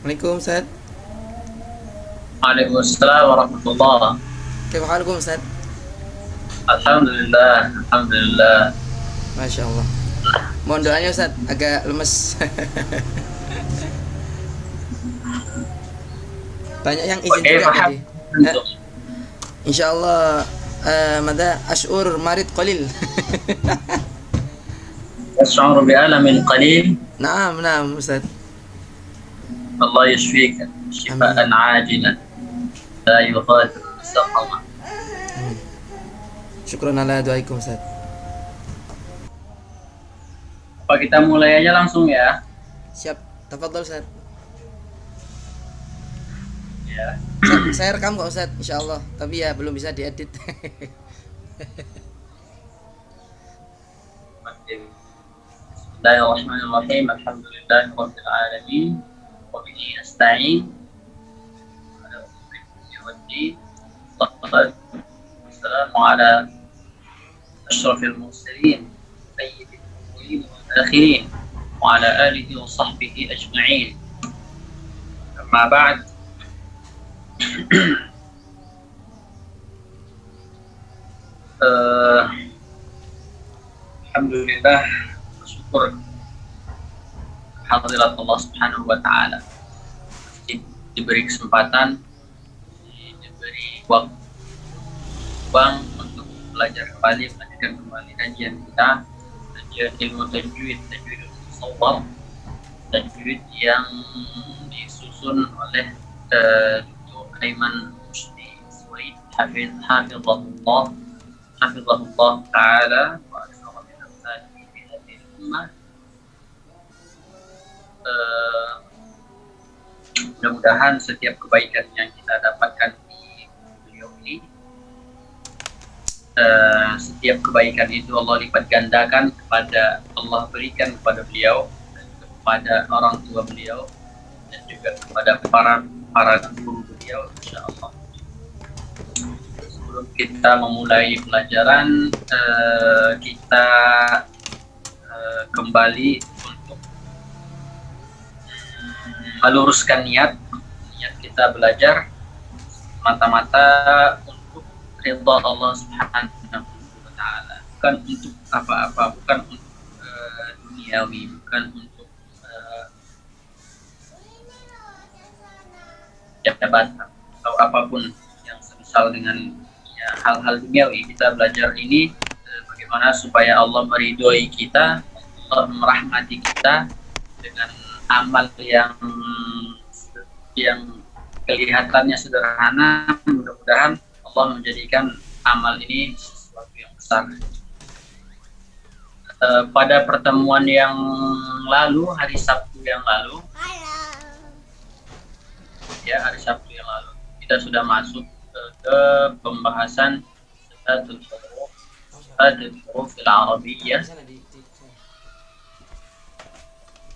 Assalamualaikum Ustaz. Waalaikumsalam warahmatullah. Kaifa halukum Ustaz? Alhamdulillah, alhamdulillah. Masya Allah. Mohon doanya Ustaz, agak lemes. Banyak yang izin Kaifa juga hal tadi. Eh, antum? insya Allah mada ashur marid qalil. Tash'uru bi'alamin qalil. Naam, naam Ustaz. Allah yashfik Amin. shifaan ajilan la yughadiru saqama. Amin. Syukran ala doaikum Ustaz. Apa kita mulai aja langsung ya? Siap, tafadhol Ustaz. Ya. Saya rekam kok Ustaz, insya Allah. Tapi ya belum bisa diedit. Bismillahirrahmanirrahim. Alhamdulillahirabbil alamin. Wa bihi nasta'in. Ala umuri waddin. Wassalamu ala asyrafil mursalin. Sayyidil awwalin wal akhirin. Wa ala alihi wa sahbihi ajma'in. Amma ba'd. Alhamdulillah, bersyukur hadirat Allah Subhanahu wa taala. Diberi kesempatan, diberi waktu bang untuk belajar kembali, melanjutkan kembali kajian kita, kajian ilmu tajwid, tajwidul musawwar, tajwid yang disusun oleh Dr. Aiman Rusdi Suwaid hafizahullah taala wa aksara min amsalihi fi hadhihi ummah. Mudah-mudahan setiap kebaikan yang kita dapatkan di beliau ini, setiap kebaikan itu Allah lipat gandakan kepada Allah, berikan kepada beliau dan kepada orang tua beliau dan juga kepada para guru beliau, insyaallah. Sebelum kita memulai pelajaran, kita kembali untuk meluruskan niat kita belajar mata-mata untuk ridha Allah Subhanahu wa taala, bukan untuk apa-apa, bukan untuk duniawi, bukan untuk jabatan atau apapun yang semisal dengan ya, hal-hal duniawi. Kita belajar ini bagaimana supaya Allah meridhoi kita, Allah merahmati kita dengan amal yang kelihatannya sederhana. Mudah-mudahan Allah menjadikan amal ini sesuatu yang besar. Pada pertemuan yang lalu, hari Sabtu yang lalu, hari Sabtu yang lalu, kita sudah masuk ke pembahasan sifatul huruf al-arabiyyah.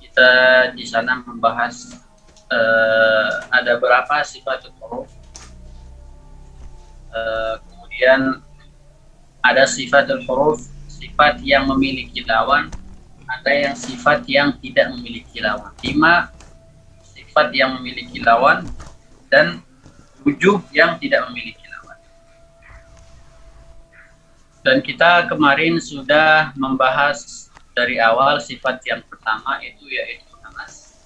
Kita di sana membahas ada berapa sifat huruf, kemudian ada sifatul huruf, sifat yang memiliki lawan, ada yang sifat yang tidak memiliki lawan. 5 sifat yang memiliki lawan dan 7 yang tidak memiliki lawan. Dan kita kemarin sudah membahas dari awal sifat yang pertama itu yaitu hamas.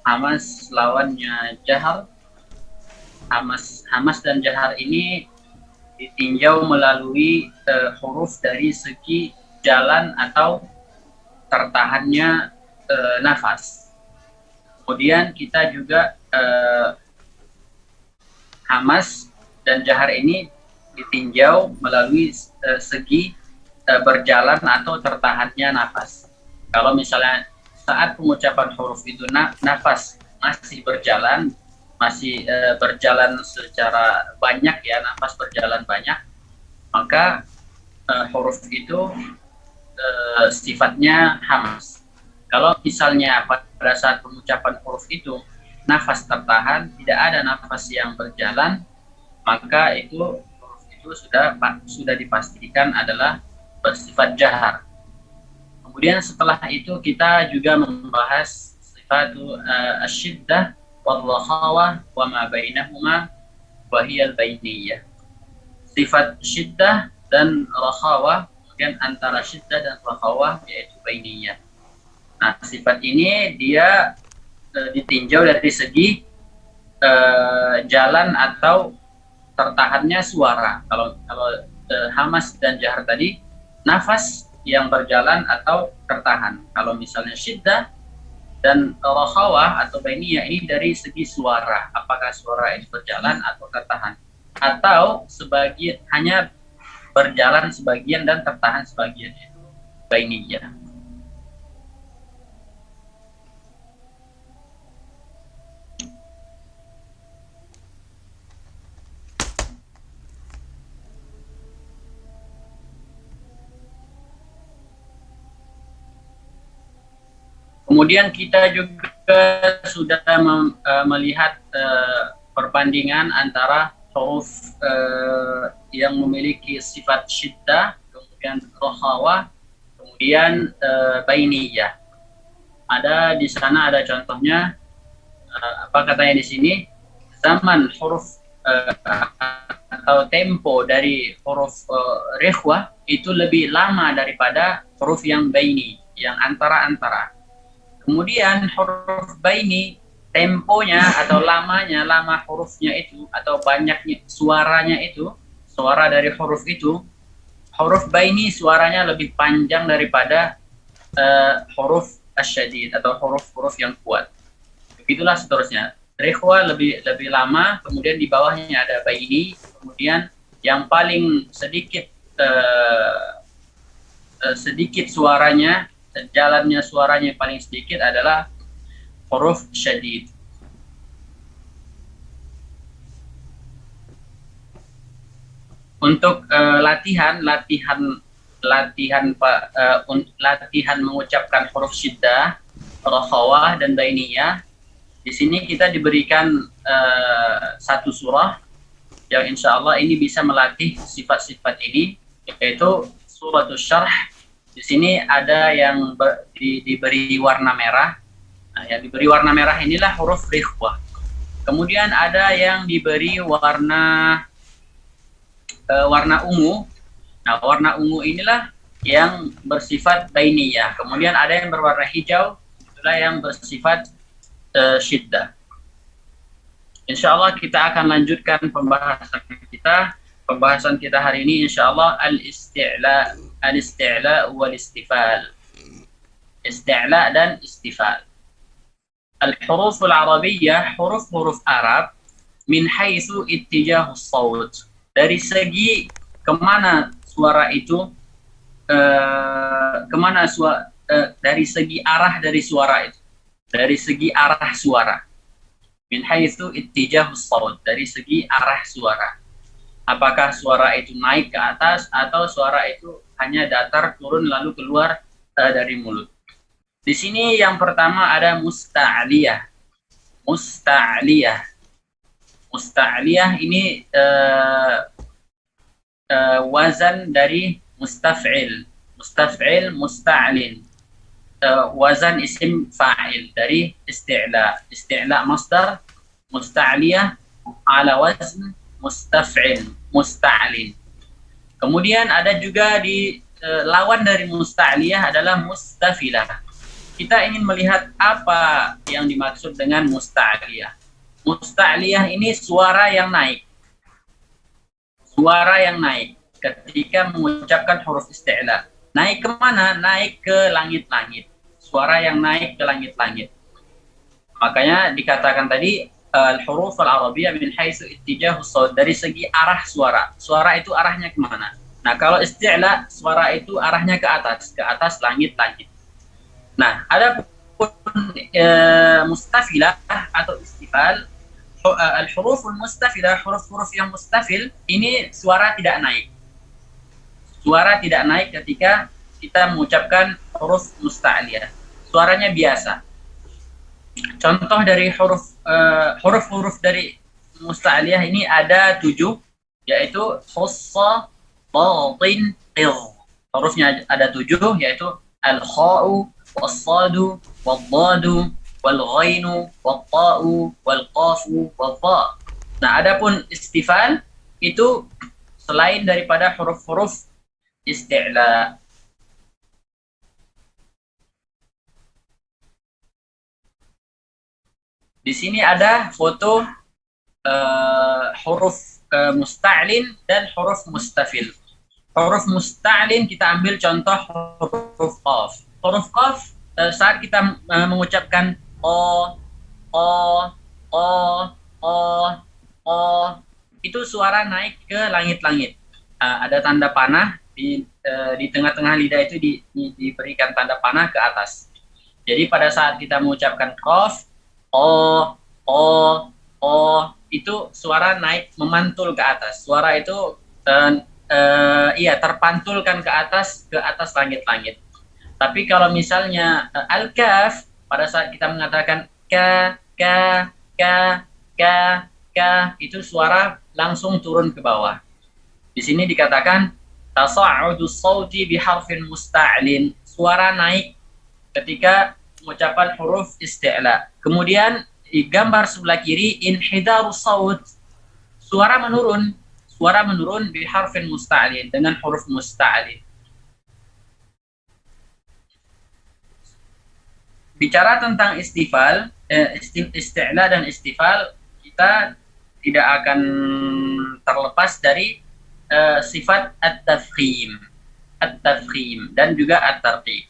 Hamas lawannya jahar. Hamas dan jahar ini ditinjau melalui huruf dari segi jalan atau tertahannya nafas. Kemudian kita juga hamas dan jahar ini ditinjau melalui segi berjalan atau tertahannya nafas. Kalau misalnya saat pengucapan huruf itu nafas masih berjalan, berjalan secara banyak ya, nafas berjalan banyak, maka huruf itu sifatnya hamas. Kalau misalnya pada saat pengucapan huruf itu nafas tertahan, tidak ada nafas yang berjalan, maka huruf itu sudah dipastikan adalah bersifat jahar. Kemudian setelah itu kita juga membahas sifat asyiddah wal-rakhawah wa ma bainahuma wa hiya al-bainiyah. Sifat syiddah dan rakhawah, kemudian antara syiddah dan rakhawah yaitu bainiyah. Nah, sifat ini dia ditinjau dari segi jalan atau tertahannya suara. Kalau hamas dan jahar tadi nafas yang berjalan atau tertahan. Kalau misalnya syiddah dan rakhawah atau bainiyah ini dari segi suara, apakah suara itu berjalan atau tertahan, atau sebagian hanya berjalan sebagian dan tertahan sebagian, itu bainiyah. Kemudian kita juga sudah melihat perbandingan antara huruf yang memiliki sifat syiddah, kemudian rakhawah, kemudian bainiyah. Di sana ada contohnya, apa katanya di sini? Zaman huruf atau tempo dari huruf rikhwah itu lebih lama daripada huruf yang baini, yang antara-antara. Kemudian huruf baini, temponya atau lama hurufnya itu atau banyaknya suaranya itu, suara dari huruf itu, huruf baini suaranya lebih panjang daripada huruf asyadid atau huruf-huruf yang kuat. Begitulah seterusnya. Rikhwa lebih lama, kemudian di bawahnya ada baini, kemudian yang paling sedikit sedikit suaranya, jalannya suaranya yang paling sedikit adalah huruf syadid. Untuk latihan mengucapkan huruf syiddah, rakhawah dan bainiyah, di sini kita diberikan satu surah yang insya Allah ini bisa melatih sifat-sifat ini, yaitu suratul syarh. Di sini ada yang diberi warna merah. Nah, yang diberi warna merah inilah huruf rikhwah. Kemudian ada yang diberi warna ungu. Nah, warna ungu inilah yang bersifat bainiyah. Kemudian ada yang berwarna hijau, itulah yang bersifat syiddah. Insya Allah kita akan lanjutkan pembahasan kita hari ini, insya Allah al-isti'la wal istifal. Isti'la dan istifal. Al-huruf al-arabiyyah, huruf-huruf Arab, min haitsu ittijahus shaut. Dari segi kemana suara itu, dari segi arah dari suara itu. Dari segi arah suara. Min haitsu ittijahus shaut, dari segi arah suara. Apakah suara itu naik ke atas atau suara itu hanya datar turun lalu keluar dari mulut. Di sini yang pertama ada musta'liyah. Musta'liyah ini wazan dari mustaf'il. Musta'lin. Wazan isim fa'il dari isti'la. Isti'la masdar, musta'liyah ala wazn mustaf'il, musta'lin. Kemudian ada juga di lawan dari musta'liyah adalah mustafilah. Kita ingin melihat apa yang dimaksud dengan musta'liyah. Musta'liyah ini suara yang naik. Suara yang naik ketika mengucapkan huruf isti'la. Naik kemana? Naik ke langit-langit. Suara yang naik ke langit-langit. Makanya dikatakan tadi al-huruf al-arabiyyah min haitsu ittijahus shaut, dari segi arah suara. Suara itu arahnya kemana? Nah, kalau isti'la, suara itu arahnya ke atas langit-langit. Nah, ada pun mustafilah atau istifal, al-huruf al-mustafilah, huruf-huruf yang mustafil, ini suara tidak naik. Suara tidak naik ketika kita mengucapkan huruf musta'liyah. Suaranya biasa. Contoh dari huruf-huruf dari musta'liyah ini ada 7, yaitu khussa, batin, qir. Hurufnya ada 7, yaitu al-kha'u, was-sadu, wad-dadu, wal ghainu, wal ta'u, wal qafu, wal dha. Nah, adapun istifal itu selain daripada huruf-huruf isti'la. Di sini ada foto huruf musta'lin dan huruf mustafil. Huruf musta'lin kita ambil contoh huruf qaf. Huruf qaf saat kita mengucapkan o, o, itu suara naik ke langit-langit. Ada tanda panah di tengah-tengah lidah itu diberikan tanda panah ke atas. Jadi pada saat kita mengucapkan qaf, o, itu suara naik memantul ke atas. Suara itu terpantulkan ke atas langit-langit. Tapi kalau misalnya al-kaf, pada saat kita mengatakan ka, itu suara langsung turun ke bawah. Di sini dikatakan tasa'udu sawti biharfin musta'lin. Suara naik ketika pengucapan huruf isti'la. Kemudian di gambar sebelah kiri inhidaru saut, suara menurun biharfin musta'lin, dengan huruf musta'lin. Bicara tentang isti'la dan istifal, kita tidak akan terlepas dari sifat at-tafkhim dan juga at-tarqib.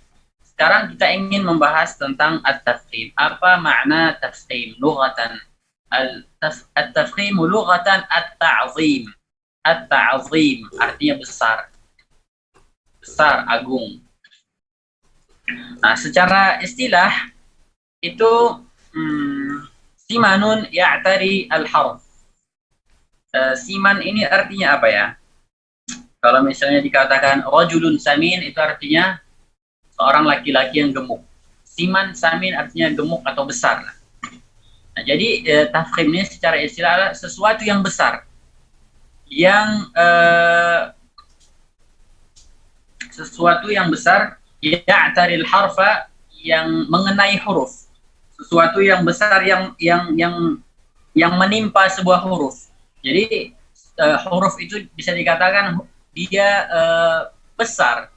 Sekarang kita ingin membahas tentang at-tafkhim. Apa makna tafkhim lughatan? At-tafkhim lughatan at-ta'zim. At-ta'zim artinya besar, agung. Nah, secara istilah itu simanun ya'tari al-harf. Siman ini artinya apa ya? Kalau misalnya dikatakan rajulun samin, itu artinya seorang laki-laki yang gemuk. Siman, samin artinya gemuk atau besar. Nah, jadi tafkhim ini secara istilah adalah sesuatu yang besar, yang ya'taril harfa, yang mengenai huruf. Sesuatu yang besar yang menimpa sebuah huruf. Jadi huruf itu bisa dikatakan dia besar.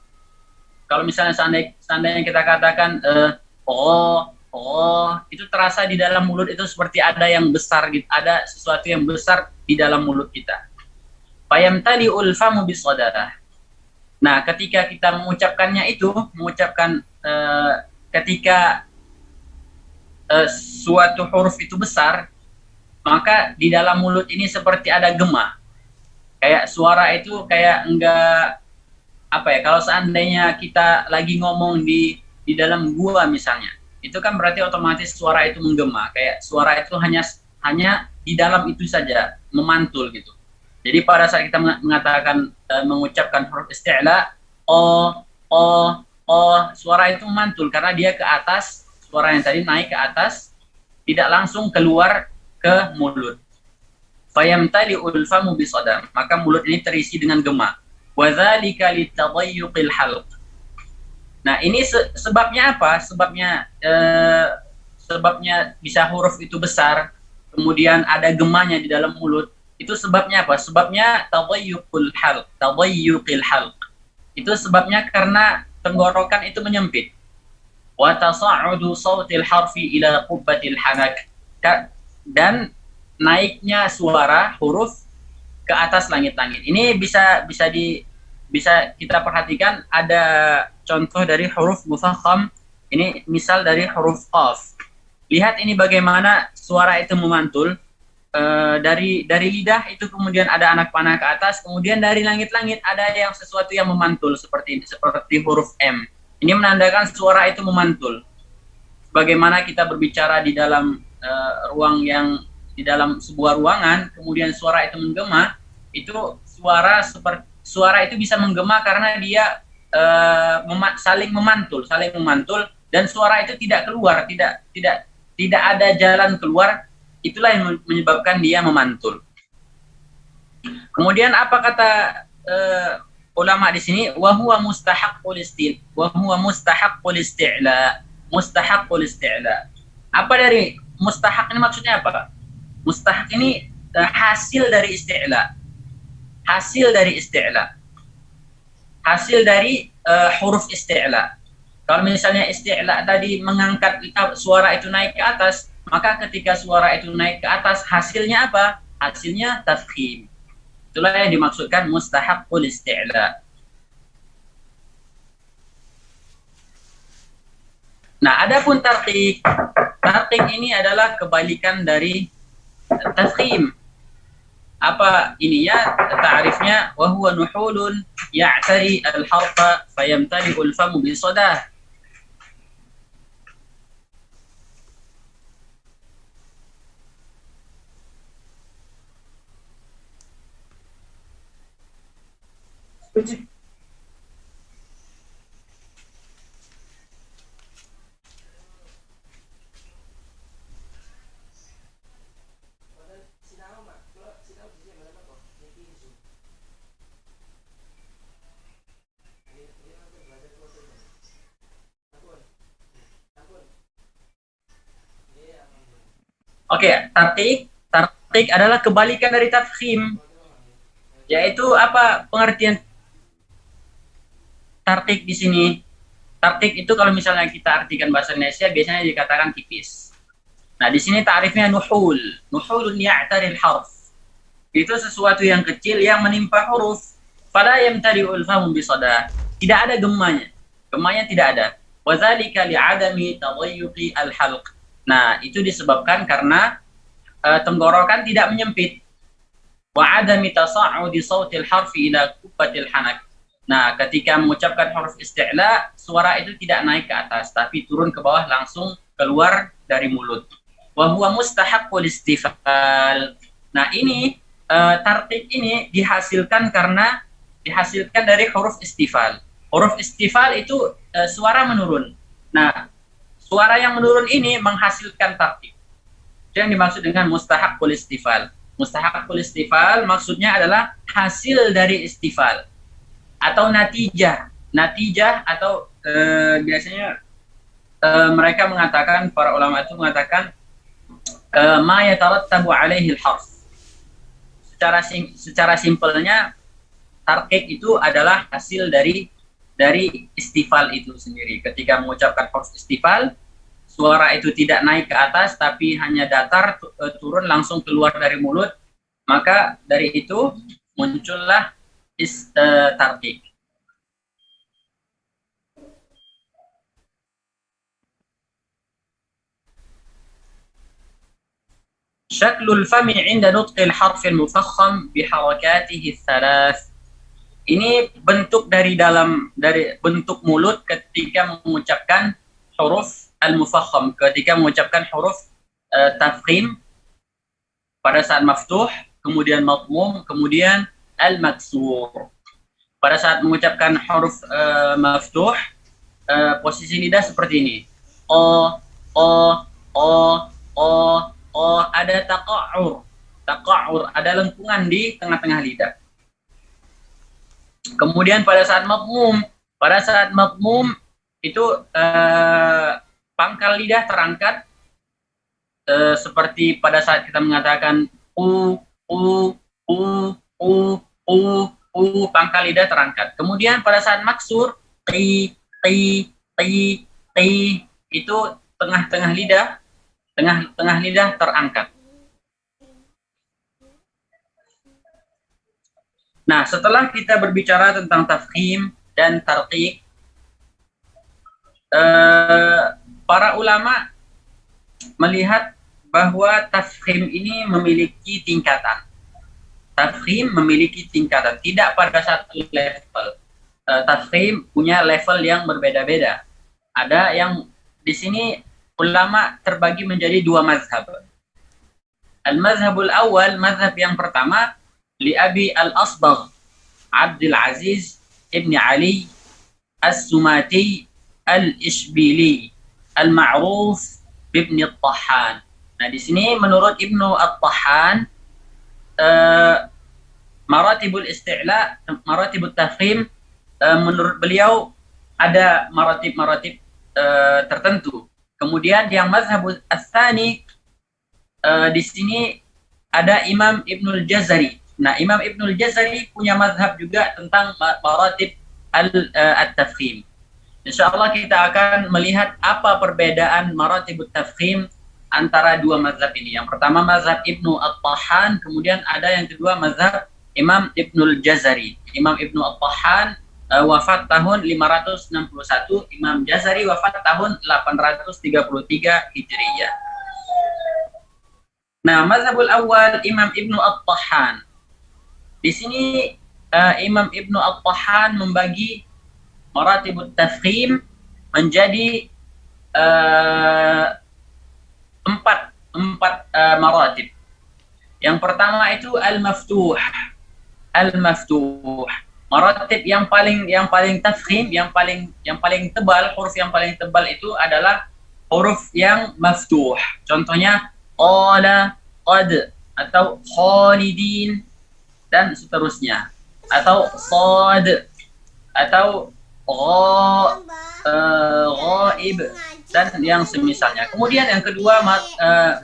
Kalau misalnya seandainya kita katakan itu terasa di dalam mulut itu seperti ada yang besar gitu, ada sesuatu yang besar di dalam mulut kita. Fayamtali'ul famu bisadarah. Nah, ketika kita mengucapkannya itu, ketika suatu huruf itu besar, maka di dalam mulut ini seperti ada gema. Kayak suara itu kayak enggak, apa ya, kalau seandainya kita lagi ngomong di dalam gua misalnya, itu kan berarti otomatis suara itu menggema, kayak suara itu hanya di dalam itu saja, memantul gitu. Jadi pada saat kita mengatakan mengucapkan huruf isti'la, suara itu memantul karena dia ke atas, suara yang tadi naik ke atas, tidak langsung keluar ke mulut. Fayamtali'ul famu bisadar, maka mulut ini terisi dengan gema. Wa dzalika litadayyuqil halq. Nah, ini sebabnya apa? Sebabnya bisa huruf itu besar, kemudian ada gemanya di dalam mulut. Itu sebabnya apa? Sebabnya tadayyuqil halq. Itu sebabnya karena tenggorokan itu menyempit. Wa tasa'udu sautil harfi ila qubbatil hanak. Dan naiknya suara huruf ke atas langit-langit. Ini bisa kita perhatikan, ada contoh dari huruf mufakham. Ini misal dari huruf qaf. Lihat ini bagaimana suara itu memantul dari lidah itu, kemudian ada anak panah ke atas, kemudian dari langit-langit ada yang sesuatu yang memantul seperti huruf M. Ini menandakan suara itu memantul. Bagaimana kita berbicara di dalam di dalam sebuah ruangan, kemudian suara itu menggema, itu suara itu bisa menggema karena dia saling memantul, dan suara itu tidak keluar, tidak ada jalan keluar. Itulah yang menyebabkan dia memantul. Kemudian apa kata ulama di sini? Wa huwa mustahaqqul isti'la. Apa dari mustahak ini maksudnya apa? Mustahak ini hasil dari isti'la. Hasil dari isti'la. Hasil dari huruf isti'la. Kalau misalnya isti'la tadi mengangkat suara itu naik ke atas, maka ketika suara itu naik ke atas, hasilnya apa? Hasilnya tafkhim. Itulah yang dimaksudkan mustahakul isti'la. Nah, adapun tarqiq. Tarqiq ini adalah kebalikan dari tafkhim. Apa ininya? Ta'rifnya wa huwa nuhulun ya'tari al-harfa fayamtali'u al-famu bi sadah. Oke, tarqiq adalah kebalikan dari tafkhim. Yaitu apa pengertian tarqiq di sini? Tarqiq itu kalau misalnya kita artikan bahasa Indonesia biasanya dikatakan tipis. Nah, di sini ta'rifnya nuhul. Nuhulun ya'taril harf. Itu sesuatu yang kecil yang menimpa huruf. Fala yamtari'ul famu bisadah. Tidak ada gemanya. Gemanya tidak ada. Wa dzalika li'adami tadayyuqi al-halq. Nah, itu disebabkan karena tenggorokan tidak menyempit. Wa adami tasa'udi sautil harfi ila kubatil hanak. Nah, ketika mengucapkan huruf isti'la, suara itu tidak naik ke atas, tapi turun ke bawah langsung keluar dari mulut. Wa huwa mustahaqqul istifal. Nah, ini tarqiq ini dihasilkan dari huruf istifal. Huruf istifal itu suara menurun. Nah, suara yang menurun ini menghasilkan tarqiq. Itu yang dimaksud dengan mustahaqqul istifal. Mustahaqqul istifal maksudnya adalah hasil dari istifal atau natijah. Natijah atau biasanya mereka mengatakan, para ulama itu mengatakan ma yatarattabu alaihi al-harf. Secara simpelnya tarqiq itu adalah hasil dari istifal itu sendiri. Ketika mengucapkan huruf istifal, suara itu tidak naik ke atas tapi hanya datar turun langsung keluar dari mulut, maka dari itu muncullah tarqiq. Syaklul fami 'inda nutqil harfil mufakham biharakatihi tsalath. Ini bentuk dari bentuk mulut ketika mengucapkan huruf al-mufakham, ketika mengucapkan huruf tafkhim pada saat maftuh, kemudian matmum, kemudian al-maksur. Pada saat mengucapkan huruf maftuh, posisi lidah seperti ini. O, o, o, o, o, ada taqa'ur. Taqa'ur, ada lengkungan di tengah-tengah lidah. Kemudian pada saat matmum itu pangkal lidah terangkat seperti pada saat kita mengatakan u, pangkal lidah terangkat. Kemudian pada saat maksur ti itu tengah lidah terangkat. Nah, setelah kita berbicara tentang tafkhim dan tarqiq, para ulama melihat bahwa tafkhim ini memiliki tingkatan. Tafkhim memiliki tingkatan, tidak pada satu level. Tafkhim punya level yang berbeda-beda. Ada yang di sini ulama terbagi menjadi dua mazhab. Al-mazhabul awal, mazhab yang pertama, li Abi al-Asbagh Abdul Aziz ibn Ali as-Sumati al-Ishbili al-ma'ruf ibn al-Tahan. Nah, di sini menurut Ibnu al-Tahan, maratibul isti'la, maratibut tafkhim, menurut beliau ada maratib tertentu. Kemudian yang mazhab ats-tsani di sini ada Imam Ibnul Jazari. Nah, Imam Ibnul Jazari punya mazhab juga tentang maratib at-tafkhim. Insyaallah kita akan melihat apa perbedaan maratib at-tafkhim antara dua mazhab ini. Yang pertama mazhab Ibnu At-Tahan, kemudian ada yang kedua mazhab Imam Ibnul Jazari. Imam Ibnu At-Tahan wafat tahun 561, Imam Jazari wafat tahun 833 Hijriyah. Nah, mazhabul awal Imam Ibnu At-Tahan. Di sini Imam Ibnu At-Tahan membagi maratibut tafkhim menjadi empat maratib. Yang pertama itu al-maftuh. Al-maftuh. Maratib yang paling tafkhim, yang paling tebal, huruf yang paling tebal itu adalah huruf yang maftuh. Contohnya qala, qad, atau khalidin, dan seterusnya. Atau sad, atau ghaib, dan yang semisalnya. Kemudian yang kedua,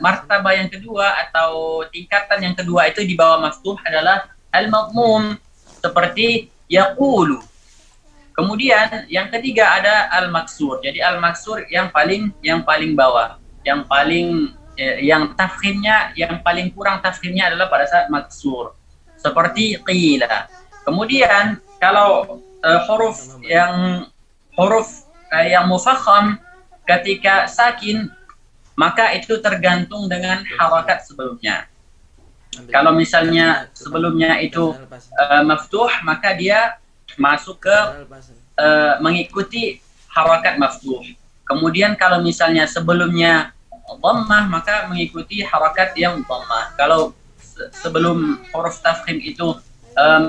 martabah yang kedua atau tingkatan yang kedua itu di bawah maftuh adalah al-madmum, seperti yaqulu. Kemudian yang ketiga ada al-maksur. Jadi al-maksur yang paling bawah, yang tafkhimnya, yang paling kurang tafkhimnya adalah pada saat maksur, seperti qila. Kemudian kalau huruf yang mufakham ketika sakin, maka itu tergantung dengan harakat sebelumnya. Kalau misalnya sebelumnya itu maftuh, maka dia masuk ke mengikuti harakat maftuh. Kemudian kalau misalnya sebelumnya dhammah, maka mengikuti harakat yang dhammah. Kalau sebelum huruf tafkhim itu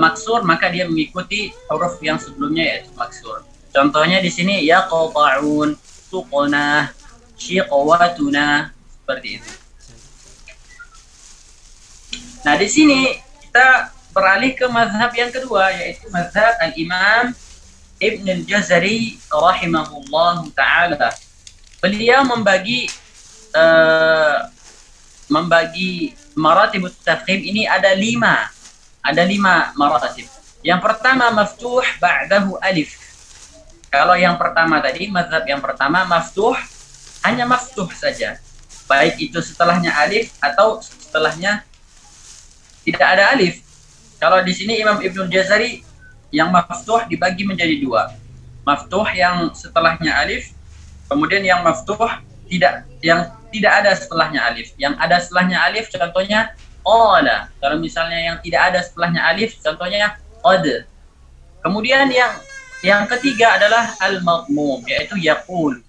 maksur, maka dia mengikuti huruf yang sebelumnya yaitu maksur. Contohnya di sini yaqta'un, suqna, shiqwatuna, seperti itu. Nah, di sini kita beralih ke mazhab yang kedua, yaitu mazhab al-Imam Ibn al-Jazari rahimahullah ta'ala. Beliau membagi maratib tafkhim ini ada lima maratib. Yang pertama maftuh ba'dahu alif. Kalau yang pertama tadi, mazhab yang pertama maftuh, hanya maftuh saja, baik itu setelahnya alif atau setelahnya tidak ada alif. Kalau di sini Imam Ibnul Jazari yang maftuh dibagi menjadi dua. Maftuh yang setelahnya alif, kemudian yang maftuh yang tidak ada setelahnya alif. Yang ada setelahnya alif contohnya qala. Kalau misalnya yang tidak ada setelahnya alif contohnya qad. Kemudian yang ketiga adalah al-madmum, yaitu yaqul.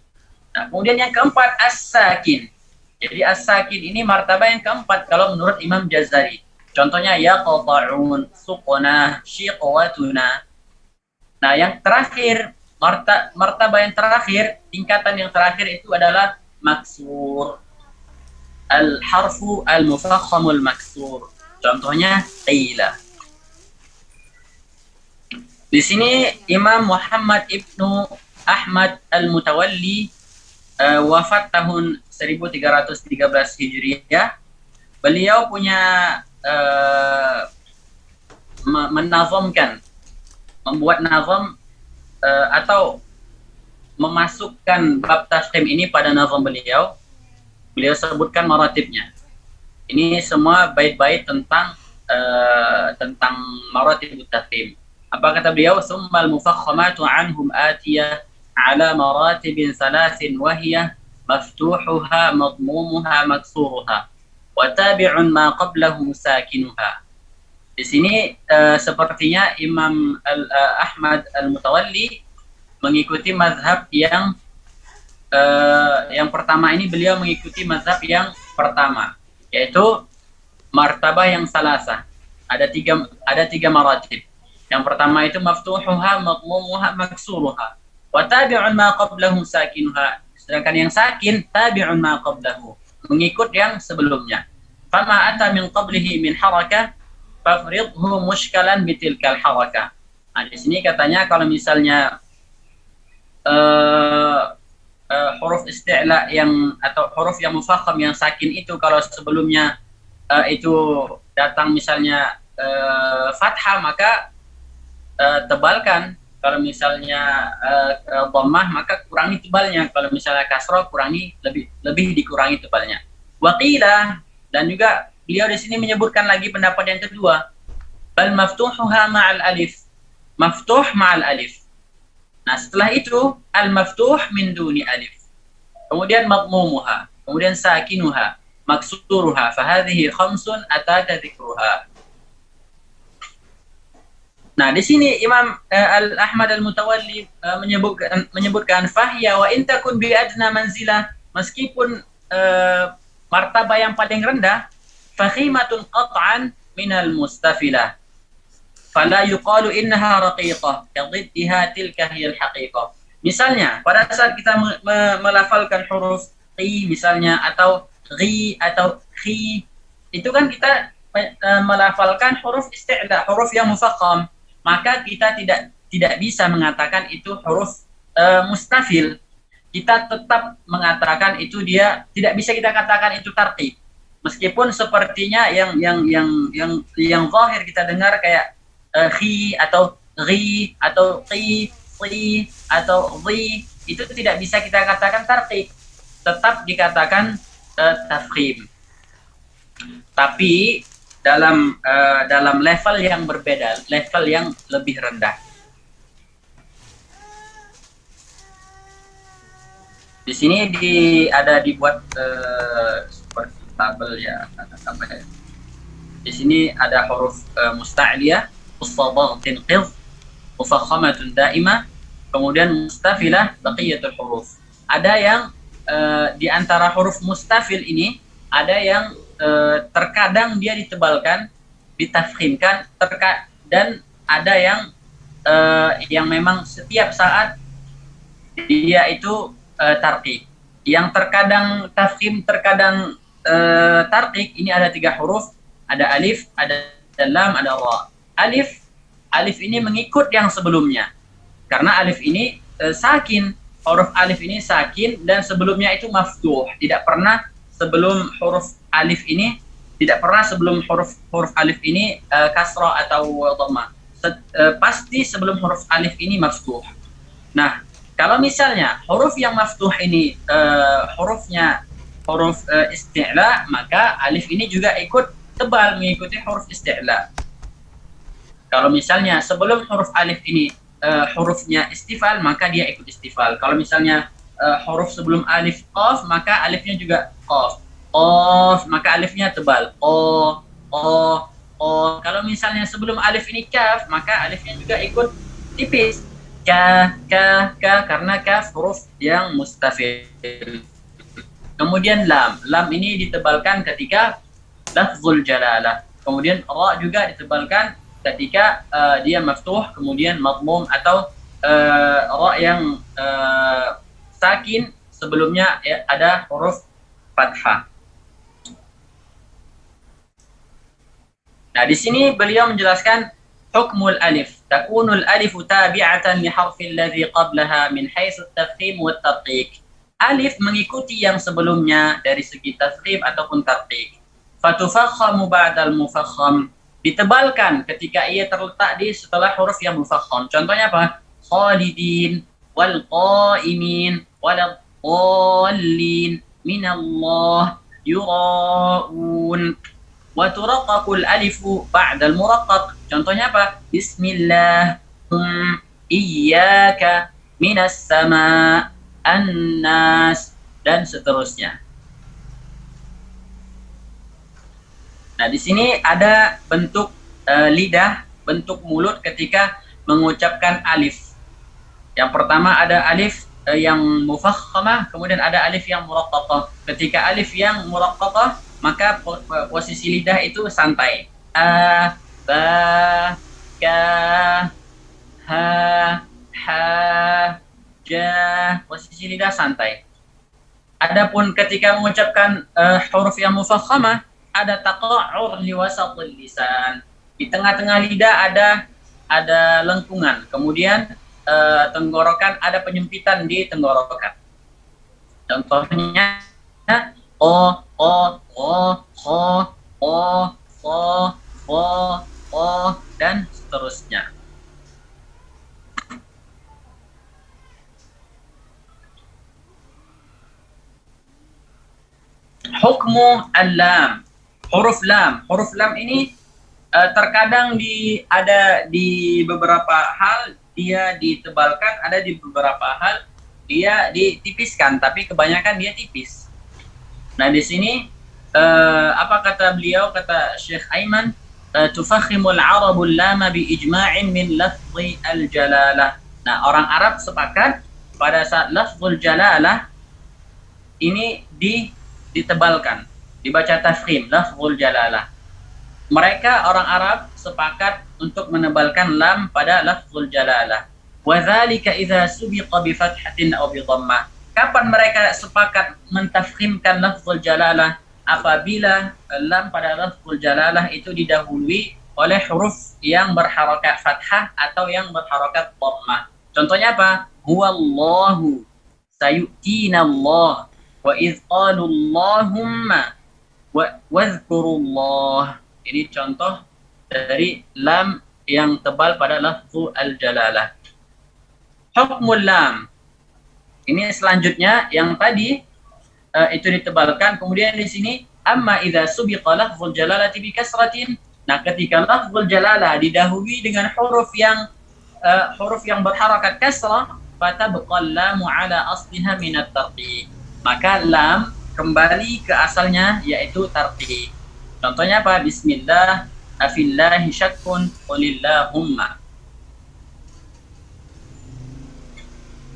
Nah, kemudian yang keempat as-sakin. Jadi as-sakin ini martabah yang keempat kalau menurut Imam Jazari. Contohnya yaqta'un, suqna, shiqwatuna. Nah, yang terakhir, martabah yang terakhir, tingkatan yang terakhir itu adalah maksur. Al-harfu al-mufakhamul maksur. Contohnya qila. Di sini Imam Muhammad Ibnu Ahmad Al-Mutawalli wafat tahun 1313 Hijriyah. Beliau punya membuat nazam atau memasukkan bab tafkhim ini pada nazam beliau. Beliau sebutkan maratibnya. Ini semua bait-bait tentang maratib tafkhim. Apa kata beliau? Summal mufakhamatu anhum atiyah ala maratibin salasin wahiyah maftuhuha madmumuha maksuruha wa tabi'un ma qablahu sakinuha. Di sini sepertinya Imam Ahmad Al-Mutawalli mengikuti mazhab yang pertama ini. Beliau mengikuti mazhab yang pertama, yaitu martabah yang salasah. Ada tiga maratib. Yang pertama itu maftuhuha madmumuha maksuruha wa tabi'un ma qablahu sakinuha. Sedangkan yang sakin tabi'un ma qablahu, mengikut yang sebelumnya. Fama ata min qablihi min harakah fafridhu mushkalan bitilkal harakah. Nah, di sini katanya kalau misalnya huruf isti'la yang atau huruf yang mufakham yang sakin itu kalau sebelumnya itu datang misalnya fathah, maka tebalkan. Kalau misalnya dhammah, maka kurangi tebalnya. Kalau misalnya kasrah, kurangi lebih dikurangi tebalnya. Waqila, dan juga beliau di sini menyebutkan lagi pendapat yang kedua, bal maftuhuha ma'al alif. Maftuh ma'al alif. Nah, setelah itu al-maftuh min duni alif. Kemudian madmumuha, kemudian sakinuha, maksuruha, fahadhihi khamsun ataka dzikruha. Nah, di sini Imam Al-Ahmad Al-Mutawalli menyebutkan fahya wa in takun bi adna manzilah, meskipun martabah yang paling rendah, fakhimatun qat'an minal mustafilah. Fala yuqalu innaha raqiqah, kadhiddiha tilka hiyal haqiqah. Misalnya, pada saat kita melafalkan huruf qi misalnya, atau ghi atau khi, itu kan kita melafalkan huruf isti'la, huruf yang mufakham. Maka kita tidak bisa mengatakan itu huruf mustafil. Kita tetap mengatakan itu dia tidak bisa kita katakan itu tarqib. Meskipun sepertinya yang zahir kita dengar kayak khi atau ghi atau qi atau dhi, itu tidak bisa kita katakan tarqib. Tetap dikatakan tafkhim. Tapi dalam level yang berbeda, level yang lebih rendah. Di sini dibuat seperti tabel ya, apa ya. Di sini ada huruf musta'liyah, ustabaghin qidh, mufakhamatun daimah, kemudian mustafilah, baqiyatul huruf. Ada yang di antara huruf mustafil ini ada yang terkadang dia ditebalkan, ditafkhimkan, dan ada yang memang setiap saat dia itu tarqiq. Yang terkadang tafkhim, terkadang tarqiq, ini ada 3 huruf, ada alif, ada lam, ada ra. Alif ini mengikut yang sebelumnya, karena alif ini sakin, huruf alif ini sakin, dan sebelumnya itu maftuh. Tidak pernah sebelum huruf alif ini, sebelum huruf alif ini kasrah atau dhammah. Pasti sebelum huruf alif ini maftuh. Nah, kalau misalnya huruf yang maftuh ini huruf isti'la, maka alif ini juga ikut tebal mengikuti huruf isti'la. Kalau misalnya sebelum huruf alif ini hurufnya istifal, maka dia ikut istifal. Kalau misalnya huruf sebelum alif qaf, maka alifnya juga qaf. Qaf, maka alifnya tebal. Q. Kalau misalnya sebelum alif ini kaf, maka alifnya juga ikut tipis. Ka, karena kaf huruf yang mustafil. Kemudian lam ini ditebalkan ketika lafzul jalalah. Kemudian ra juga ditebalkan ketika dia maftuh, kemudian madmum, atau ra yang sakin sebelumnya ada huruf fathah. Nah, di sini beliau menjelaskan hukmul alif. Takunul alifu tabi'atan li harfil ladzi qablaha min haitsu at-tafkhim wa at-tarqiq. Alif mengikuti yang sebelumnya dari segi tafkhim ataupun tarqiq. Fatufakhamu ba'dal mufakham. Ditebalkan ketika ia terletak di setelah huruf yang mufakham. Contohnya apa? Khalidin wal qaimin wal dhallin minallah yura'un. Wa turaqqaqul alifu ba'dal muraqqaq. Contohnya apa? Bismillah, iyyaka, minas sama, annas, dan seterusnya. Nah, di sini ada bentuk lidah, bentuk mulut ketika mengucapkan alif. Yang pertama ada alif yang mufakhamah, kemudian ada alif yang muraqqaqah. Ketika alif yang muraqqaqah, maka posisi lidah itu santai. A, ba, ka, ha, ha, ja, posisi lidah santai. Adapun ketika mengucapkan huruf yang mufakhamah, ada taqa'ur li wasatil lisan. Di tengah-tengah lidah ada lengkungan. Kemudian tenggorokan, ada penyempitan di tenggorokan. Contohnya o, o, o, ho, o, fo, fo, o, dan seterusnya. Hukmu al-lam, huruf lam. Huruf lam ini terkadang ada di beberapa hal dia ditebalkan, ada di beberapa hal dia ditipiskan, tapi kebanyakan dia tipis. Nah, di sini apa kata beliau, kata Syekh Aiman, tufakhimul arabul lama bi ijma'in min lafzi al-jalalah. Nah, orang Arab sepakat pada saat lafzul jalalah ini ditebalkan, dibaca tafkhim, lafzul jalalah. Mereka orang Arab sepakat untuk menebalkan lam pada lafzul jalalah. Wa dzalika idza subiqa bi fathatin aw bi dhammah. Kapan mereka sepakat mentafkhimkan lafzul jalalah? Apabila lam pada lafzul jalalah itu didahului oleh huruf yang berharokat fathah atau yang berharokat dhammah. Contohnya apa? Huwallahu, sayu'tina Allah, wa idh qalu Allahumma wadhkurullah. Ini contoh dari lam yang tebal pada lafzu al-jalalah. Hukmul lam. Ini selanjutnya yang tadi itu ditebalkan. Kemudian di sini amma idza subiqa lafzul jalalati bi kasratin. Nah, ketika lafzul jalalah didahului dengan huruf yang berharakat kasrah, fatabqal lamu ala asliha min at-tarqiq. Maka lam kembali ke asalnya, yaitu tarqiq. Contohnya apa? Bismillah, afillahi syakkun, qulillahumma.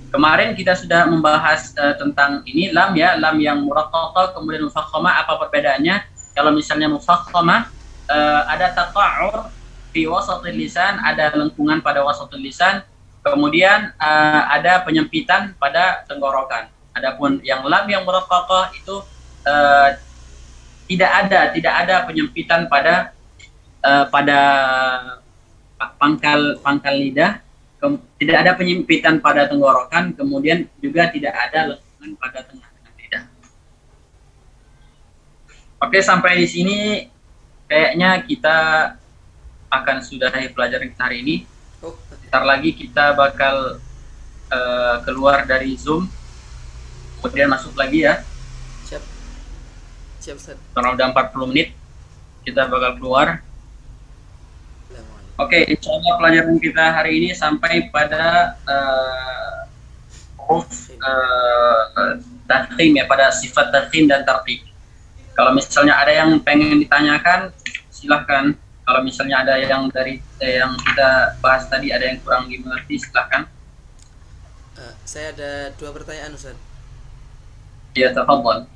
Kemarin kita sudah membahas tentang ini lam ya, lam yang muraqqaqah kemudian mufakhamah. Apa perbedaannya? Kalau misalnya mufakhamah ada taqa'ur fi wasatil lisan, ada lengkungan pada wasatul lisan, kemudian ada penyempitan pada tenggorokan. Adapun yang lam yang muraqqaqah itu tidak ada penyempitan pada pangkal lidah, tidak ada penyempitan pada tenggorokan, kemudian juga tidak ada lengkungan pada tengah-tengah lidah. Oke, sampai di sini kayaknya kita akan sudahi pelajaran kita hari ini. Sebentar lagi kita bakal keluar dari Zoom, kemudian masuk lagi ya. Siap, Ustaz. Karena udah 40 menit kita bakal keluar. Oke, insya Allah pelajaran kita hari ini sampai pada huruf tafkhim ya, pada sifat tafkhim dan tarqiq. Kalau misalnya ada yang pengen ditanyakan, silahkan. Kalau misalnya ada yang dari yang kita bahas tadi ada yang kurang dimengerti, silahkan. Saya ada 2 pertanyaan, Ustaz. Ya, tafadhol.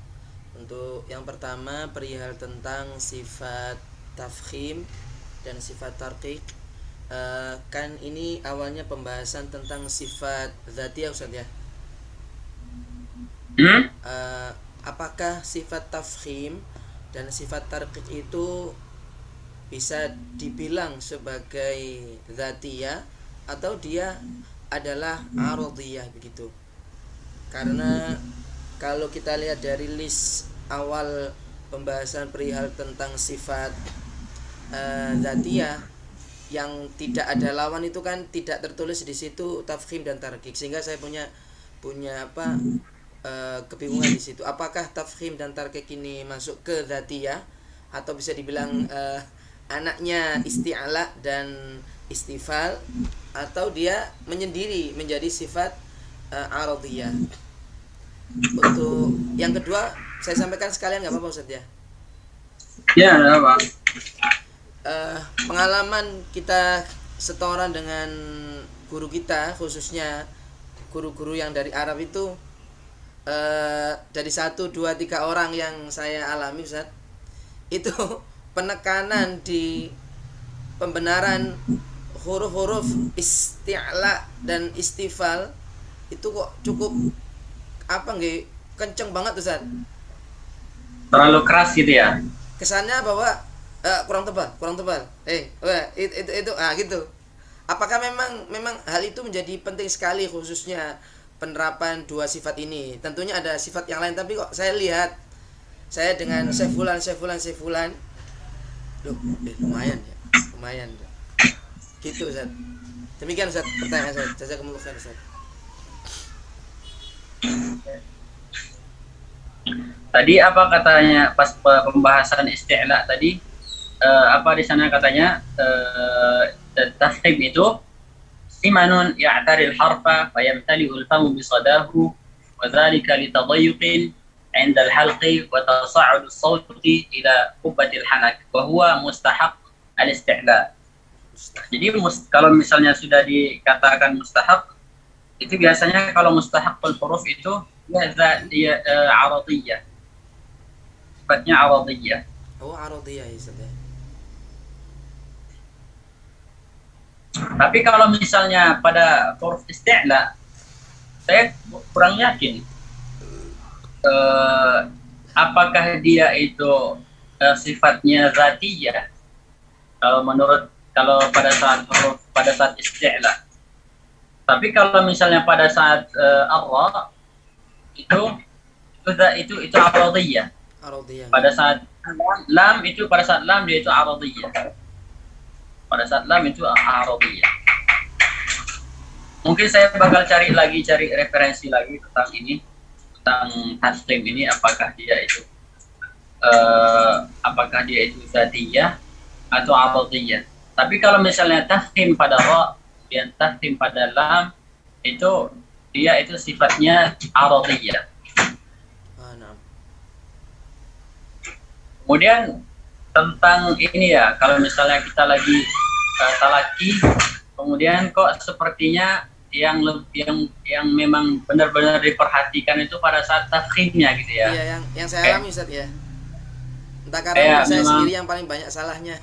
Untuk yang pertama perihal tentang sifat tafkhim dan sifat tarqiq. Kan ini awalnya pembahasan tentang sifat dzatiyah, Ustaz ya. Apakah sifat tafkhim dan sifat tarqiq itu bisa dibilang sebagai dzatiyah atau dia adalah aradiyah begitu? Karena kalau kita lihat dari list awal pembahasan perihal tentang sifat dzatiyah yang tidak ada lawan itu kan tidak tertulis di situ tafkhim dan tarqiq, sehingga saya punya kebingungan di situ. Apakah tafkhim dan tarqiq ini masuk ke dzatiyah atau bisa dibilang anaknya isti'ala dan istifal, atau dia menyendiri menjadi sifat aradiyah? Untuk yang kedua saya sampaikan sekalian, nggak apa-apa Ustaz ya? Ya, nggak apa. Pengalaman kita setoran dengan guru kita, khususnya guru-guru yang dari Arab itu, dari 1, 2, 3 orang yang saya alami, Ustaz, itu penekanan di pembenaran huruf-huruf isti'la dan istifal itu kok cukup kenceng banget, Ustaz. Terlalu keras gitu ya? Kesannya bahwa kurang tebal. Itu gitu. Apakah memang hal itu menjadi penting sekali, khususnya penerapan dua sifat ini. Tentunya ada sifat yang lain, tapi kok saya lihat saya dengan Saifulan loh, lumayan ya, lumayan gitu Ustaz. Demikian Ustaz pertanyaan saya. Jazakumullah khair Ustaz. Tadi apa katanya pas pembahasan isti'la tadi? Apa di sana katanya tafkhim itu simanun ya'taril harfa wa yamtali'u al-famu bi sadahu wa dhalika li tadayyuqin 'inda al-halqi wa tasa'ud as-sawti ila qubbatil hanak wa huwa mustahaq al-isti'la. Jadi kalau misalnya sudah dikatakan mustahaq, itu biasanya kalau mustahaqul huruf itu dia aradiyah. Sifatnya aradiyah. Oh, aradiyah ya Ustaz. Tapi kalau misalnya pada huruf isti'la, saya kurang yakin apakah dia itu sifatnya zatiyah kalau pada saat isti'la. Tapi kalau misalnya pada saat ar-ra itu aradiyah. Aradiyah. Pada saat lam dia itu aradiyah. Pada saat lam itu aradiyah. Mungkin saya bakal cari referensi lagi tentang ini, tentang taslim ini, apakah dia itu zatiyah atau aradiyah. Tapi kalau misalnya tafkhim pada ra dan tafkhim pada lam, itu dia itu sifatnya aradiyah. Kemudian tentang ini ya, kalau misalnya kita lagi talaki, kemudian kok sepertinya yang memang benar-benar diperhatikan itu pada saat tafkhimnya gitu ya. Iya, yang saya alami Ustaz ya. Entah karena saya sendiri yang paling banyak salahnya.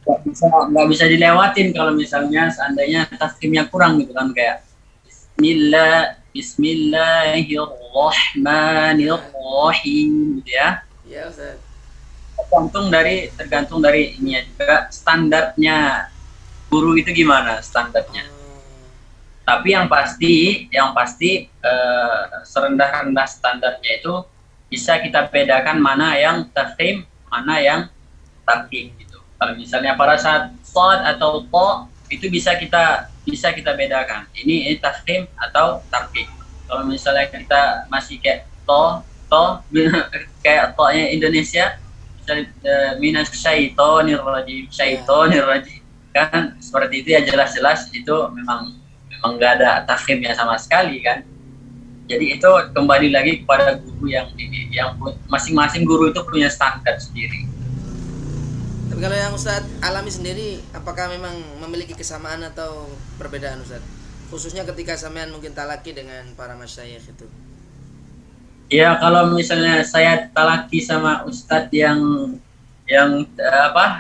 Nggak bisa dilewatin kalau misalnya seandainya tafkhimnya kurang gitu kan, kayak Bismillahirrahmanirrahim gitu ya. Iya Ustaz. Tergantung dari ini juga standarnya guru itu gimana standarnya. Tapi yang pasti serendah-rendah standarnya itu bisa kita bedakan mana yang tafkhim, mana yang tarqiq gitu. Kalau misalnya pada saat shad atau ta itu bisa kita bedakan. Ini tafkhim atau tarqiq. Kalau misalnya kita masih kayak to kayak to-nya Indonesia, minas syaitonir rajim kan seperti itu ya, jelas-jelas itu memang nggak ada tafkhimnya sama sekali kan. Jadi itu kembali lagi kepada guru yang masing-masing guru itu punya standar sendiri. Tapi kalau yang Ustaz alami sendiri, apakah memang memiliki kesamaan atau perbedaan Ustaz? Khususnya ketika sampean mungkin talaki dengan para masyayikh itu. Ya, kalau misalnya saya talaki sama ustadz yang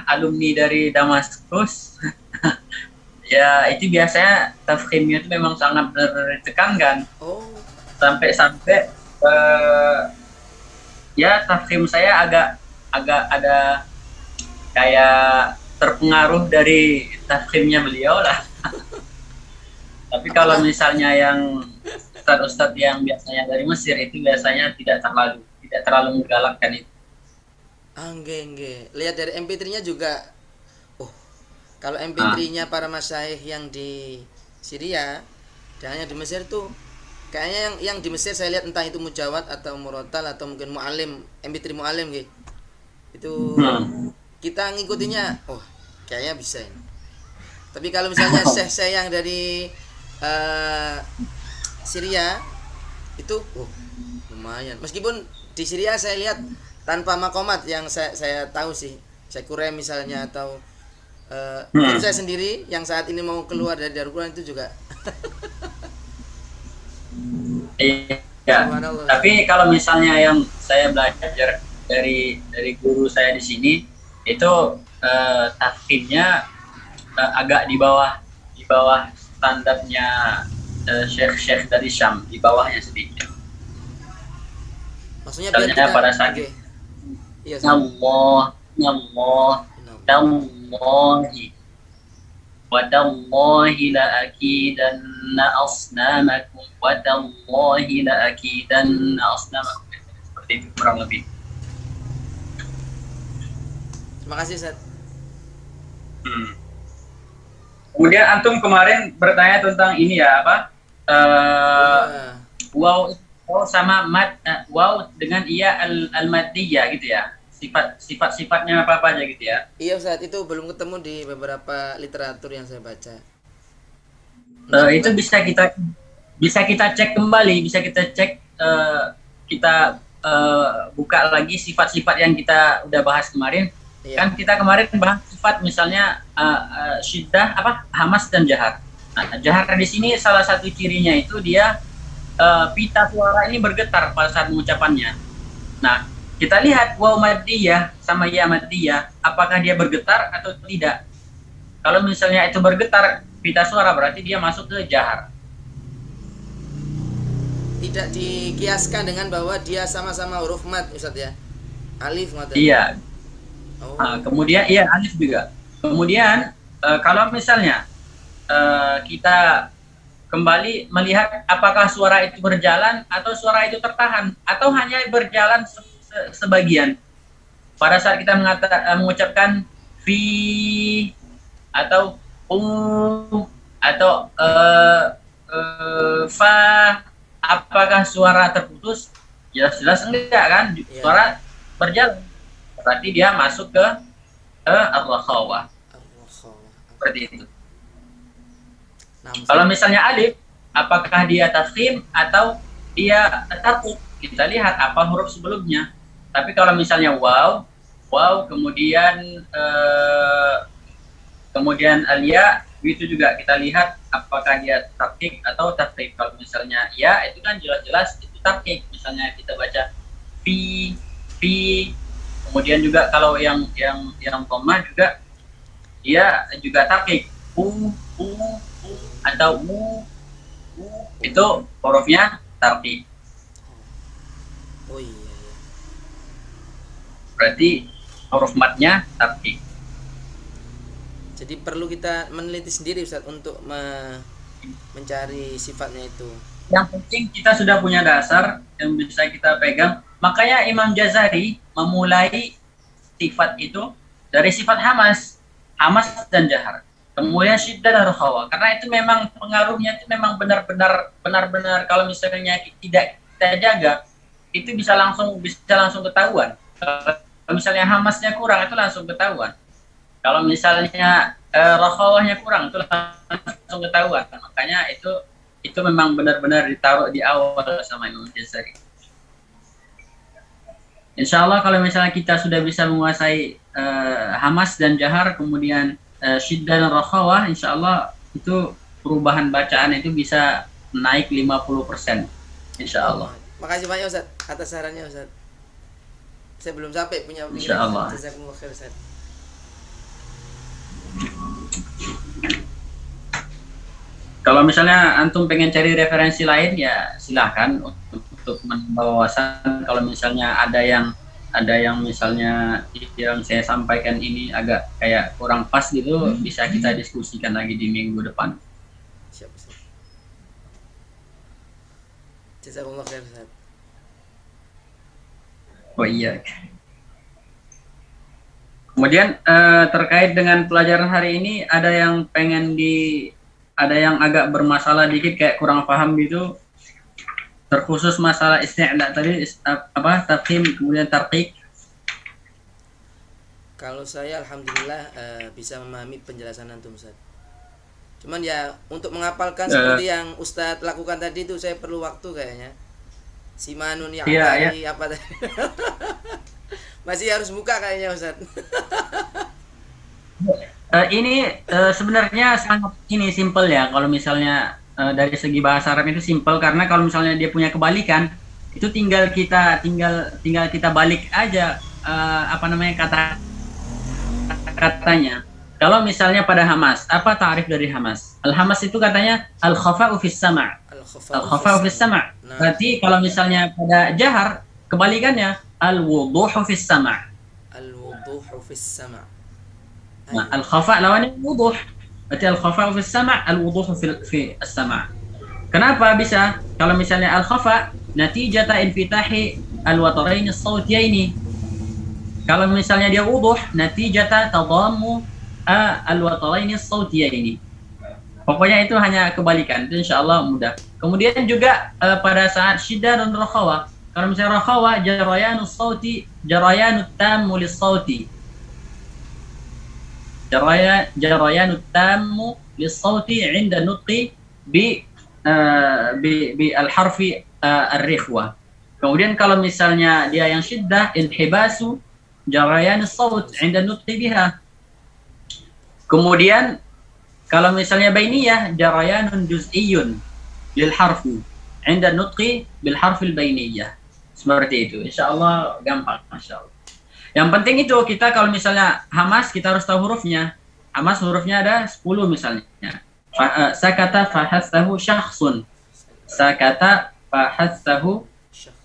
alumni dari Damaskus, ya itu biasanya tafkhimnya itu memang sangat ditekankan. Oh. Sampai ya tafkhim saya agak ada kayak terpengaruh dari tafkhimnya beliau lah. Tapi kalau misalnya yang ustadz yang biasanya dari Mesir itu biasanya tidak terlalu menggalakkan itu. Enggak. Lihat dari MP3-nya juga. Kalau MP3-nya para masyayikh yang di Syria dan yang di Mesir tuh kayaknya yang di Mesir saya lihat entah itu mujawad atau murotal atau mungkin mu'alim, MP3 mu'alim gitu. Itu kita ngikutinya, kayaknya bisa ini. Tapi kalau misalnya syekh yang dari Syria itu lumayan. Meskipun di Syria saya lihat tanpa makomat yang saya tahu sih, saya kurem misalnya atau saya sendiri yang saat ini mau keluar dari Darul Quran itu juga. Iya. Tapi kalau misalnya yang saya belajar dari guru saya di sini itu tafkhimnya agak di bawah standarnya syekh dari Syam, di bawahnya sedikit. Maksudnya misalnya pada saat Allah Watallahi la'akidanna asnamakum. Watallahi la'akidanna asnamakum. Seperti itu kurang lebih. Terima kasih Ustaz. Kemudian antum kemarin bertanya tentang ini ya apa? Iya. Wow, sama wow dengan iya al-maddiyah gitu ya. Sifat-sifatnya apa aja gitu ya. Iya Ustaz, itu belum ketemu di beberapa literatur yang saya baca. Itu bisa kita cek kembali, bisa kita cek kita buka lagi sifat-sifat yang kita udah bahas kemarin. Iya. Kan kita kemarin bahas sifat misalnya syiddah apa hamas dan jahar. Nah, jahar di sini salah satu cirinya itu dia pita suara ini bergetar pada saat mengucapannya. Nah, kita lihat waw maddiyah sama ya maddiyah, apakah dia bergetar atau tidak. Kalau misalnya itu bergetar pita suara berarti dia masuk ke jahar. Tidak dikiaskan dengan bahwa dia sama-sama huruf mad Ustaz ya. Alif mad. Iya. Oh. Kemudian iya alif juga. Kemudian kalau misalnya kita kembali melihat apakah suara itu berjalan atau suara itu tertahan atau hanya berjalan sebagian. Pada saat kita mengucapkan fi atau atau fa, apakah suara terputus? Jelas-jelas enggak kan? Suara berjalan. Berarti dia masuk ke ar-rakhawah. Seperti itu. Kalau misalnya alif, apakah dia tafkhim atau dia tarqiq? Kita lihat apa huruf sebelumnya. Tapi kalau misalnya waw kemudian alia, itu juga kita lihat apakah dia tarqiq atau tafkhim. Kalau misalnya ya, itu kan jelas-jelas itu tarqiq. Misalnya kita baca fi, kemudian juga kalau yang dhammah juga dia juga tarqiq. Atau itu hurufnya tarqiq. Oh iya. Berarti huruf matnya tarqiq. Jadi perlu kita meneliti sendiri Ustaz untuk mencari sifatnya itu. Yang penting kita sudah punya dasar yang bisa kita pegang. Makanya Imam Jazari memulai sifat itu dari sifat hamas dan jahar. Kemudian syiddah dan rakhawah, karena itu memang pengaruhnya itu memang benar-benar kalau misalnya tidak kita jaga itu bisa langsung ketahuan. Kalau misalnya hamasnya kurang itu langsung ketahuan. Kalau misalnya rakhawahnya kurang itu langsung ketahuan. Makanya itu memang benar-benar ditaruh di awal sama Imam Jazari. Insya Allah kalau misalnya kita sudah bisa menguasai hamas dan jahar, kemudian syiddah dan rakhawah, insya Allah itu perubahan bacaan itu bisa naik 50%. Insya Allah. Makasih banyak Ustaz atas sarannya Ustaz. Saya belum sampai punya pikiran. Insya Allah. Jazakumullah khair Ustaz. Kalau misalnya antum pengen cari referensi lain ya silahkan untuk membawa wawasan. Kalau misalnya ada yang misalnya yang saya sampaikan ini agak kayak kurang pas gitu, bisa kita diskusikan lagi di minggu depan. Siap Ustaz. Jazakumullah khair Ustaz. Oh iya. Kemudian terkait dengan pelajaran hari ini ada yang agak bermasalah dikit, kayak kurang paham gitu. Terkhusus masalah isti'la tadi tafkhim kemudian tarqiq. Kalau saya alhamdulillah bisa memahami penjelasan antum Ustaz. Cuman ya untuk menghafalkan seperti yang Ustadz lakukan tadi itu saya perlu waktu kayaknya. Si manun yang tadi apa tadi. Masih harus buka kayaknya Ustadz. Ini sebenarnya sangat simple ya kalau misalnya dari segi bahasa Arab itu simple, karena kalau misalnya dia punya kebalikan itu tinggal kita balik aja katanya. Kalau misalnya pada hamas, apa ta'rif dari hamas? Al-hamas itu katanya al-khafa'u fis sama'. Al-khafa'u fis sama'. Berarti kalau misalnya pada jahar kebalikannya al-wuduhu fis sama'. Al-wuduhu fis sama'. Nah, al-khafa' lawannya wuduh. Berarti al-khafa fi as-sama' al-wuduh fi as-sama'. Kenapa bisa? Kalau misalnya al-khafa natijata infitahi al-watarain as-sawtiyaini. Kalau misalnya dia wuduh natijata tadammu al-watarain as-sawtiyaini. Pokoknya itu hanya kebalikan. Itu insyaallah mudah. Kemudian juga pada saat syiddah dan rakhawa. Kalau misalnya rakhawa jarayanus sauti jarayanut tammu lis-sauti. جريان التام للصوت عند النطق بالحرف الرخوة. Kemudian kalau misalnya dia yang syiddah inhibasu jarayan الصوت عند النطق بها. Kemudian kalau misalnya bainiyah jarayanun juz'iyyun lil harfi 'inda nutqi bil harfil bainiyah. Seperti itu. Insyaallah gampang, masyaallah. Yang penting itu kita kalau misalnya hamas kita harus tahu hurufnya. Hamas hurufnya ada 10 misalnya. Sakata fahassahu syakhsun. Sakata fahassahu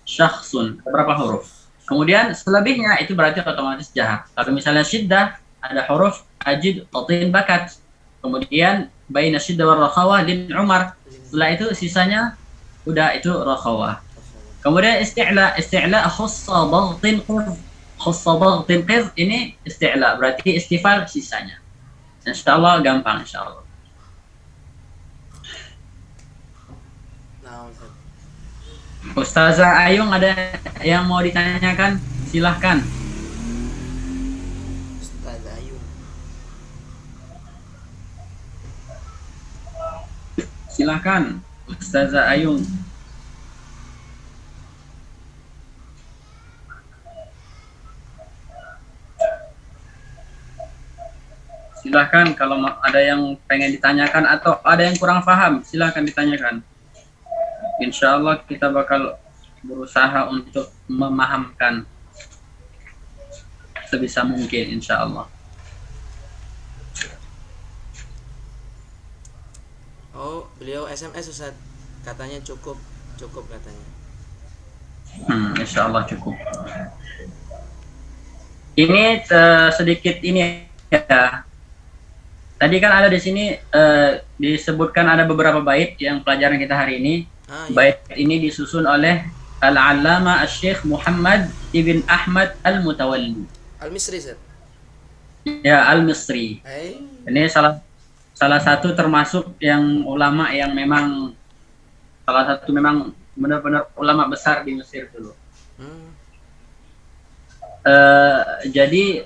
syakhsun. Berapa huruf? Kemudian selebihnya itu berarti otomatis jahar. Kalau misalnya syiddah ada huruf ajid, tatin, bakat. Kemudian baina syiddah wal rakhawah lin Umar. Setelah itu sisanya udah itu rakhawah. Kemudian isti'la khussa dhaghtin khussadah tinqiz ini isti'la berarti istifal sisanya. Insyaallah gampang insyaallah. Nah, Ustazah Ayung ada yang mau ditanyakan? Silahkan. Ustaz Ayu. Silahkan Ustazah Ayung. Silahkan kalau ada yang pengen ditanyakan atau ada yang kurang paham, silahkan ditanyakan. Insya Allah kita bakal berusaha untuk memahamkan sebisa mungkin, insya Allah. Oh, beliau SMS Ustaz. Katanya cukup katanya. Insya Allah cukup. Ini sedikit ini ya. Tadi kan ada di sini disebutkan ada beberapa bait yang pelajaran kita hari ini. Iya. Bait ini disusun oleh Al-Allama Asy-Syaikh Muhammad Ibn Ahmad Al-Mutawalli. Al-Misri Ustaz. Ya, Al-Misri. Hai. Ini salah satu termasuk yang ulama yang memang salah satu memang benar-benar ulama besar di Mesir dulu. Jadi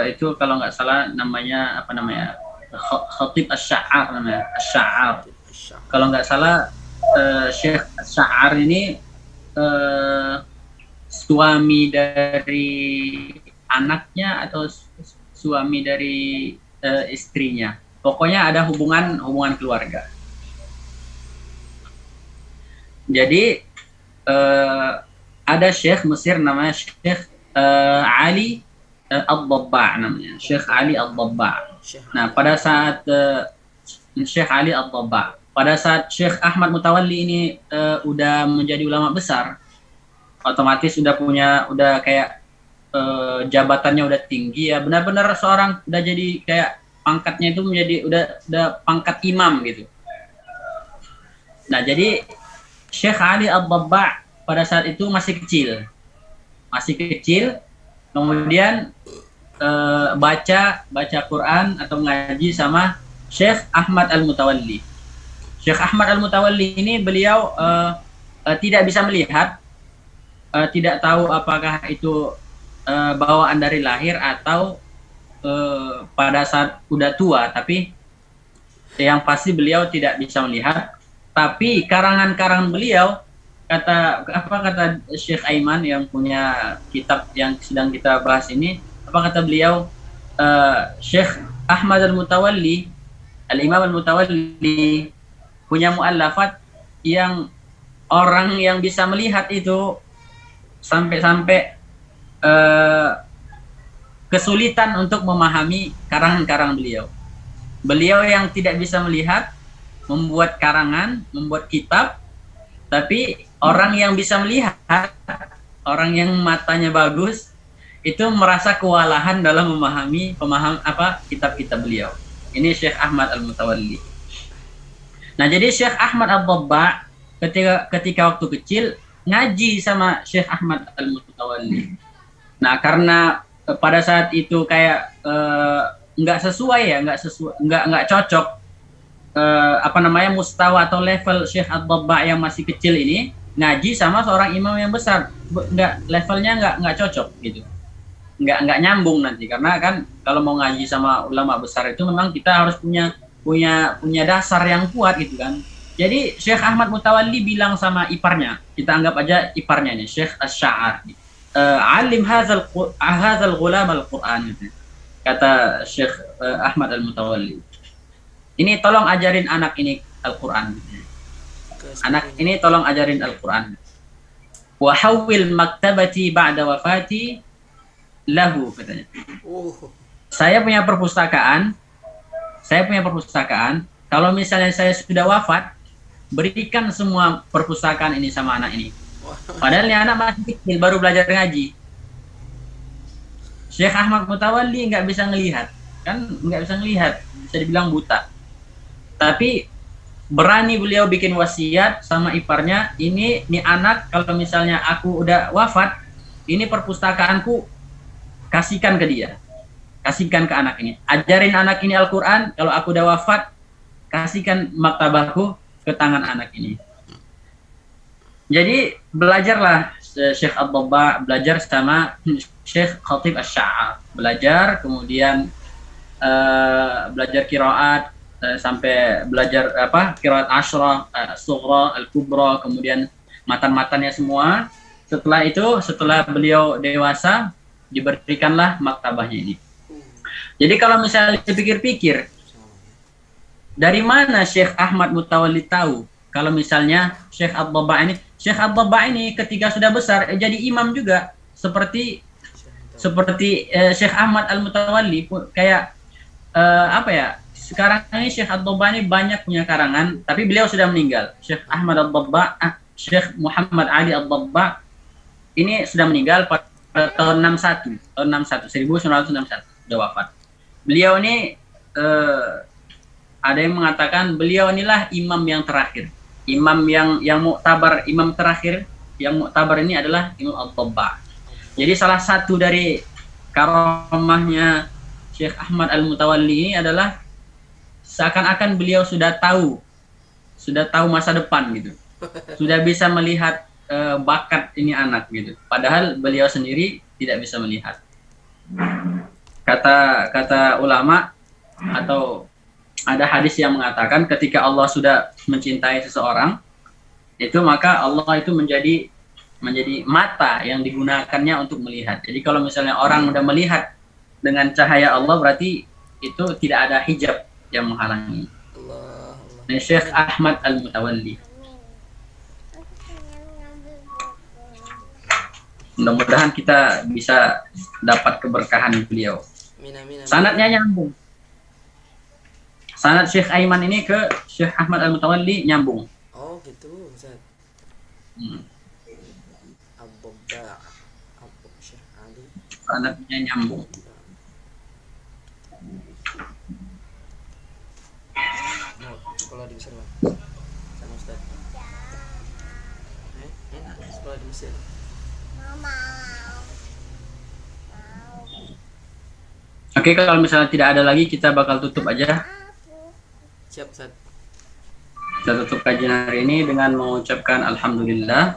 itu kalau nggak salah namanya Khatib Asy-Sya'ar namanya Asy-Sya'ar. Kalau nggak salah Syekh Asy-Sya'ar ini suami dari anaknya atau suami dari istrinya. Pokoknya ada hubungan keluarga. Jadi ada Syekh Mesir namanya Syekh Ali Ad-Dabba' namanya, Syekh Ali Ad-Dabba'. Nah, pada saat Syekh Ali Ad-Dabba', pada saat Syekh Ahmad Mutawalli ini udah menjadi ulama besar, otomatis udah kayak jabatannya udah tinggi ya, benar-benar seorang udah jadi kayak pangkatnya itu menjadi udah pangkat imam gitu. Nah, jadi Syekh Ali Ad-Dabba' pada saat itu masih kecil, kemudian baca Quran atau ngaji sama Syekh Ahmad Al-Mutawalli. Syekh Ahmad Al-Mutawalli ini beliau tidak bisa melihat, tidak tahu apakah itu bawaan dari lahir atau pada saat udah tua, tapi yang pasti beliau tidak bisa melihat. Tapi karangan-karangan beliau, kata Syekh Aiman yang punya kitab yang sedang kita bahas ini, apa kata beliau? Syekh Ahmad Al-Mutawalli, Al-Imam Al-Mutawalli punya muallafat yang orang yang bisa melihat itu sampai kesulitan untuk memahami karangan-karangan beliau. Beliau yang tidak bisa melihat membuat karangan, membuat kitab, tapi orang yang bisa melihat orang yang matanya bagus itu merasa kewalahan dalam pemaham kitab-kitab beliau. Ini Syekh Ahmad Al-Mutawalli. Nah, jadi Syekh Ahmad Ad-Dabba ketika waktu kecil ngaji sama Syekh Ahmad Al-Mutawalli. Nah, karena pada saat itu kayak nggak cocok mustawa atau level Syekh Ad-Dabba yang masih kecil ini ngaji sama seorang imam yang besar, levelnya nggak cocok gitu, nggak nyambung nanti, karena kan kalau mau ngaji sama ulama besar itu memang kita harus punya dasar yang kuat gitu kan. Jadi Syekh Ahmad Mutawalli bilang sama iparnya, kita anggap aja iparnya nih, Syekh Asy-Sya'ar, alim hadzal ghulam al-Qur'an gitu. Kata Syekh Ahmad Al-Mutawalli, ini tolong ajarin anak ini Al-Qur'an gitu. Anak ini tolong ajarin Al-Qur'an. Wa hawwil maktabati ba'da wafati lahu, katanya. Saya punya perpustakaan. Kalau misalnya saya sudah wafat, berikan semua perpustakaan ini sama anak ini. Padahal ini anak masih kecil, baru belajar ngaji. Syekh Ahmad Mutawalli nggak bisa ngelihat, bisa dibilang buta. Tapi berani beliau bikin wasiat sama iparnya, ini anak kalau misalnya aku udah wafat, ini perpustakaanku kasihkan ke dia. Kasihkan ke anak ini. Ajarin anak ini Al-Qur'an, kalau aku udah wafat, kasihkan maktabahku ke tangan anak ini. Jadi belajarlah Syekh Ad-Dabba, belajar sama Syekh Khatib Asy-Sya'ar. Belajar, kemudian belajar qiraat, sampai belajar qiraat Asyrah, Sughra, Al-Kubra, kemudian matan-matannya semua. Setelah beliau dewasa, diberikanlah maktabahnya ini. Jadi kalau misalnya dipikir-pikir, dari mana Syekh Ahmad Mutawalli tahu kalau misalnya Syekh Ad-Dabba ini ketika sudah besar jadi imam juga, seperti Syekh Ahmad Al-Mutawalli, kayak sekarang ini Syekh Ad-Dabba ini banyak punya karangan, tapi beliau sudah meninggal. Syekh Ahmad Ad-Dabba, Syekh Muhammad Ali Ad-Dabba ini sudah meninggal pada tahun 1961, sudah wafat. Beliau ini ada yang mengatakan beliau inilah imam yang terakhir, imam yang muktabar, imam terakhir yang muktabar ini adalah Imam Ad-Dabba. Jadi salah satu dari karamahnya Syekh Ahmad Al-Mutawalli ini adalah seakan-akan beliau sudah tahu masa depan gitu, sudah bisa melihat bakat ini anak gitu, padahal beliau sendiri tidak bisa melihat. Kata ulama, atau ada hadis yang mengatakan ketika Allah sudah mencintai seseorang itu, maka Allah itu menjadi mata yang digunakannya untuk melihat. Jadi kalau misalnya orang udah melihat dengan cahaya Allah, berarti itu tidak ada hijab yang menghalangi. Ini Syekh Ahmad Al-Mutawalli. Mudah-mudahan kita bisa dapat keberkahan beliau. Sanadnya nyambung. Sanad Syekh Aiman ini ke Syekh Ahmad Al-Mutawalli nyambung. Oh gitu, Ustaz. Ad-Dabba, Syekh Ali. Sanadnya nyambung. Sekolah di Mesir, Pak. Sama Ustaz. Enak sekolah di Mesir. Oke, kalau misalnya tidak ada lagi, kita bakal tutup aja. Siap, Ustaz. Kita tutup kajian hari ini dengan mengucapkan alhamdulillah.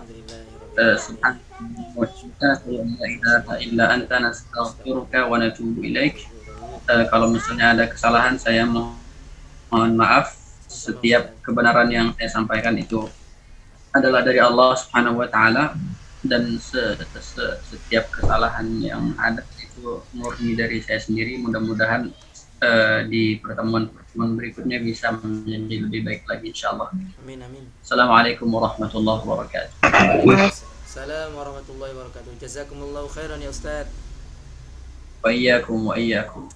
Kalau misalnya ada kesalahan, saya mohon maaf. Setiap kebenaran yang saya sampaikan itu adalah dari Allah Subhanahu wa taala, dan setiap kesalahan yang ada itu murni dari saya sendiri. Mudah-mudahan di pertemuan berikutnya bisa menjadi lebih baik lagi, insyaallah. Amin amin. Assalamualaikum warahmatullahi wabarakatuh. Assalamualaikum warahmatullahi wabarakatuh. Jazakumullahu khairan ya Ustaz. Wa iyyakum wa iyyakum.